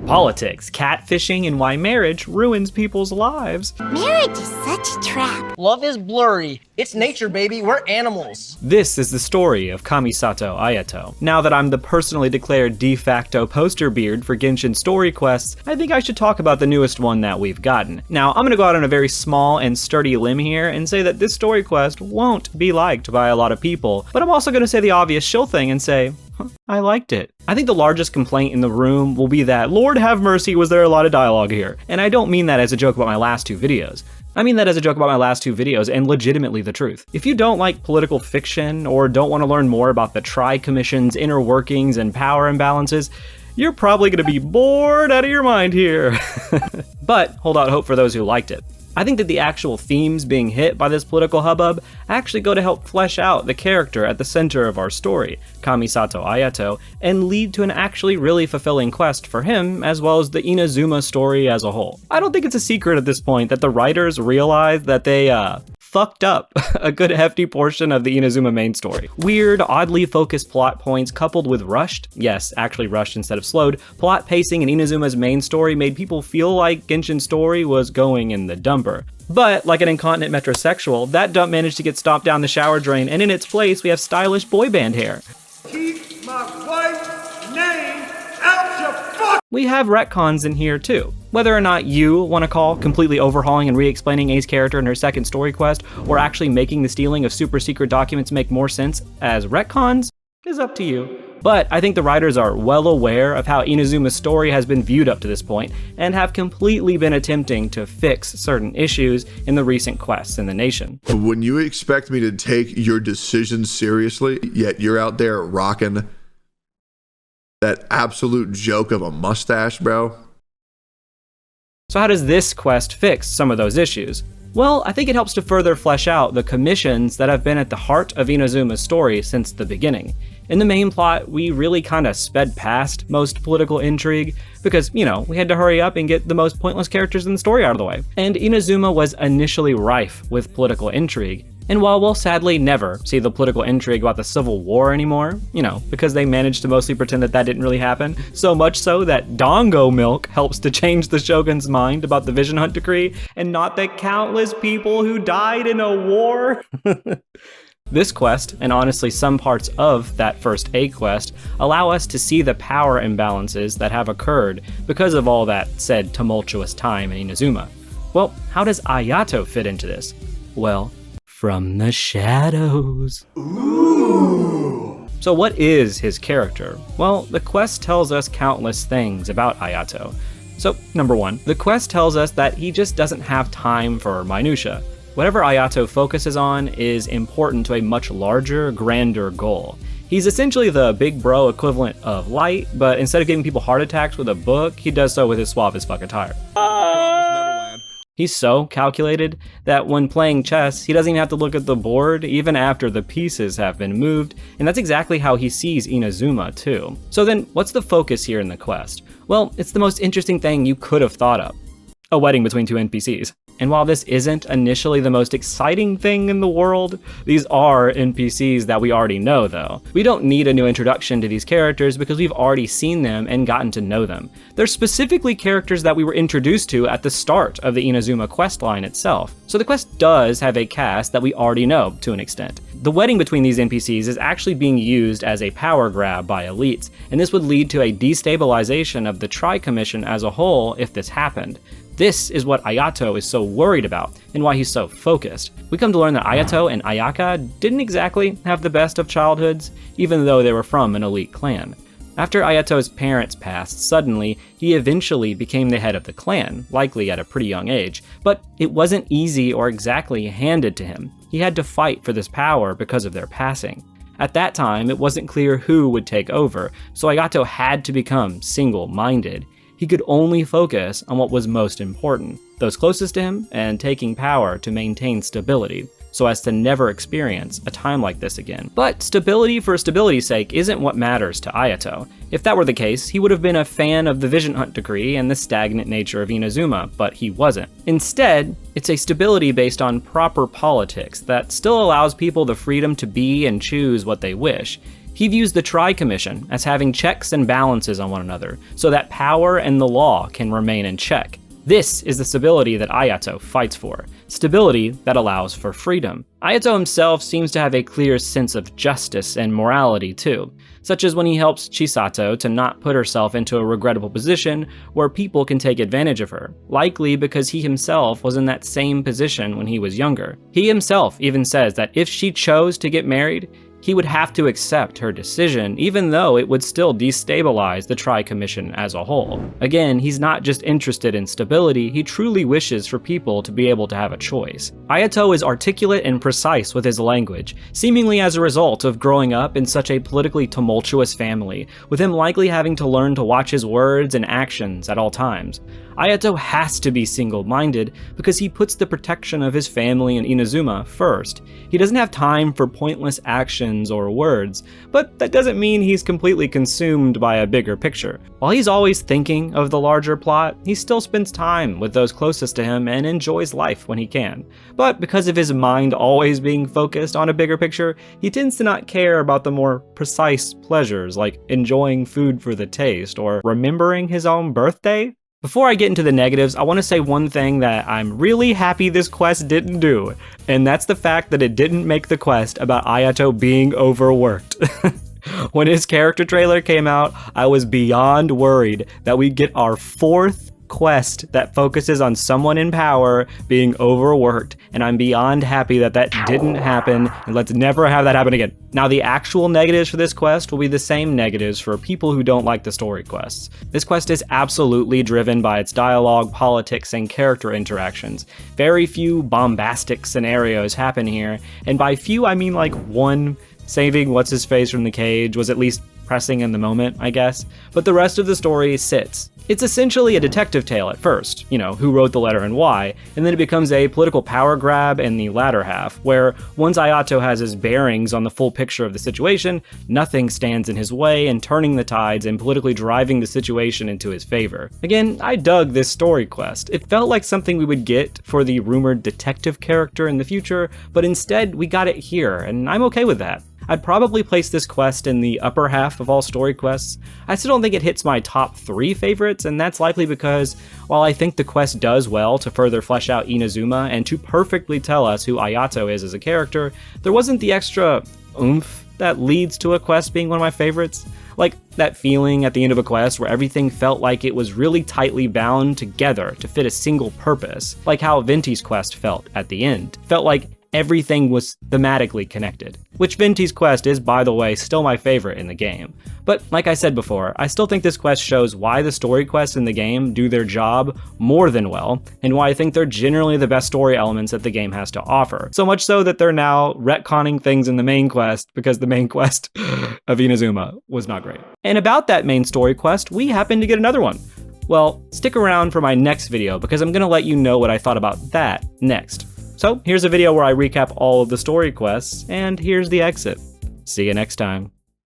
Politics, catfishing, and why marriage ruins people's lives. Marriage is such a trap. Love is blurry. It's nature, baby. We're animals. This is the story of Kamisato Ayato. Now that I'm the personally declared de facto poster beard for Genshin story quests, I think I should talk about the newest one that we've gotten. Now, I'm gonna go out on a very small and sturdy limb here and say that this story quest won't be liked by a lot of people, but I'm also gonna say the obvious shill thing and say, I liked it. I think the largest complaint in the room will be that, Lord have mercy, was there a lot of dialogue here? And I don't mean that as a joke about my last two videos. I mean that as a joke about my last two videos and legitimately the truth. If you don't like political fiction or don't want to learn more about the Tri-Commission's inner workings and power imbalances, you're probably gonna be bored out of your mind here. But hold out hope for those who liked it. I think that the actual themes being hit by this political hubbub actually go to help flesh out the character at the center of our story, Kamisato Ayato, and lead to an actually really fulfilling quest for him, as well as the Inazuma story as a whole. I don't think it's a secret at this point that the writers realized that they, fucked up a good hefty portion of the Inazuma main story. Weird, oddly focused plot points coupled with rushed, yes, actually rushed instead of slowed, plot pacing in Inazuma's main story made people feel like Genshin's story was going in the dumper. But, like an incontinent metrosexual, that dump managed to get stomped down the shower drain, and in its place we have stylish boy band hair. Keep my wife's name out your fuck! We have retcons in here too. Whether or not you want to call completely overhauling and re-explaining A's character in her second story quest, or actually making the stealing of super secret documents make more sense as retcons, is up to you. But I think the writers are well aware of how Inazuma's story has been viewed up to this point, and have completely been attempting to fix certain issues in the recent quests in the nation. When you expect me to take your decisions seriously, yet you're out there rocking that absolute joke of a mustache, bro. So how does this quest fix some of those issues? Well, I think it helps to further flesh out the commissions that have been at the heart of Inazuma's story since the beginning. In the main plot, we really kinda sped past most political intrigue because, you know, we had to hurry up and get the most pointless characters in the story out of the way. And Inazuma was initially rife with political intrigue. And while we'll sadly never see the political intrigue about the Civil War anymore, you know, because they managed to mostly pretend that that didn't really happen, so much so that Dongo milk helps to change the Shogun's mind about the Vision Hunt decree, and not the countless people who died in a war. This quest, and honestly some parts of that first A quest, allow us to see the power imbalances that have occurred because of all that said tumultuous time in Inazuma. Well, how does Ayato fit into this? Well, from the shadows. Ooh. So what is his character? Well, the quest tells us countless things about Ayato. So, number one, the quest tells us that he just doesn't have time for minutia. Whatever Ayato focuses on is important to a much larger, grander goal. He's essentially the big bro equivalent of Light, but instead of giving people heart attacks with a book, he does so with his suave as fuck attire. He's so calculated that when playing chess, he doesn't even have to look at the board even after the pieces have been moved, and that's exactly how he sees Inazuma too. So then, what's the focus here in the quest? Well, it's the most interesting thing you could have thought of. A wedding between two NPCs. And while this isn't initially the most exciting thing in the world, these are NPCs that we already know though. We don't need a new introduction to these characters because we've already seen them and gotten to know them. They're specifically characters that we were introduced to at the start of the Inazuma questline itself. So the quest does have a cast that we already know to an extent. The wedding between these NPCs is actually being used as a power grab by elites, and this would lead to a destabilization of the Tri-Commission as a whole if this happened. This is what Ayato is so worried about, and why he's so focused. We come to learn that Ayato and Ayaka didn't exactly have the best of childhoods, even though they were from an elite clan. After Ayato's parents passed suddenly, he eventually became the head of the clan, likely at a pretty young age, but it wasn't easy or exactly handed to him. He had to fight for this power because of their passing. At that time, it wasn't clear who would take over, so Ayato had to become single-minded. He could only focus on what was most important, those closest to him, and taking power to maintain stability, so as to never experience a time like this again. But stability for stability's sake isn't what matters to Ayato. If that were the case, he would have been a fan of the Vision Hunt decree and the stagnant nature of Inazuma, but he wasn't. Instead, it's a stability based on proper politics that still allows people the freedom to be and choose what they wish. He views the Tri-Commission as having checks and balances on one another, so that power and the law can remain in check. This is the stability that Ayato fights for, stability that allows for freedom. Ayato himself seems to have a clear sense of justice and morality too, such as when he helps Chisato to not put herself into a regrettable position where people can take advantage of her, likely because he himself was in that same position when he was younger. He himself even says that if she chose to get married, he would have to accept her decision, even though it would still destabilize the Tri-Commission as a whole. Again, he's not just interested in stability, he truly wishes for people to be able to have a choice. Ayato is articulate and precise with his language, seemingly as a result of growing up in such a politically tumultuous family, with him likely having to learn to watch his words and actions at all times. Ayato has to be single-minded because he puts the protection of his family and Inazuma first. He doesn't have time for pointless actions or words, but that doesn't mean he's completely consumed by a bigger picture. While he's always thinking of the larger plot, he still spends time with those closest to him and enjoys life when he can. But because of his mind always being focused on a bigger picture, he tends to not care about the more precise pleasures like enjoying food for the taste or remembering his own birthday. Before I get into the negatives, I want to say one thing that I'm really happy this quest didn't do, and that's the fact that it didn't make the quest about Ayato being overworked. When his character trailer came out, I was beyond worried that we'd get our 4th quest that focuses on someone in power being overworked, and I'm beyond happy that that didn't happen, and let's never have that happen again. Now, the actual negatives for this quest will be the same negatives for people who don't like the story quests. This quest is absolutely driven by its dialogue, politics, and character interactions. Very few bombastic scenarios happen here, and by few I mean like one saving what's-his-face from the cage was at least pressing in the moment, I guess, but the rest of the story sits. It's essentially a detective tale at first, who wrote the letter and why, and then it becomes a political power grab in the latter half, where once Ayato has his bearings on the full picture of the situation, nothing stands in his way in turning the tides and politically driving the situation into his favor. Again, I dug this story quest. It felt like something we would get for the rumored detective character in the future, but instead we got it here, and I'm okay with that. I'd probably place this quest in the upper half of all story quests. I still don't think it hits my top 3 favorites, and that's likely because, while I think the quest does well to further flesh out Inazuma and to perfectly tell us who Ayato is as a character, there wasn't the extra oomph that leads to a quest being one of my favorites. Like that feeling at the end of a quest where everything felt like it was really tightly bound together to fit a single purpose, like how Venti's quest felt at the end. Felt like everything was thematically connected, which Venti's quest is, by the way, still my favorite in the game. But like I said before, I still think this quest shows why the story quests in the game do their job more than well, and why I think they're generally the best story elements that the game has to offer. So much so that they're now retconning things in the main quest because the main quest of Inazuma was not great. And about that main story quest, we happen to get another one. Well, stick around for my next video because I'm gonna let you know what I thought about that next. So here's a video where I recap all of the story quests, and here's the exit. See you next time.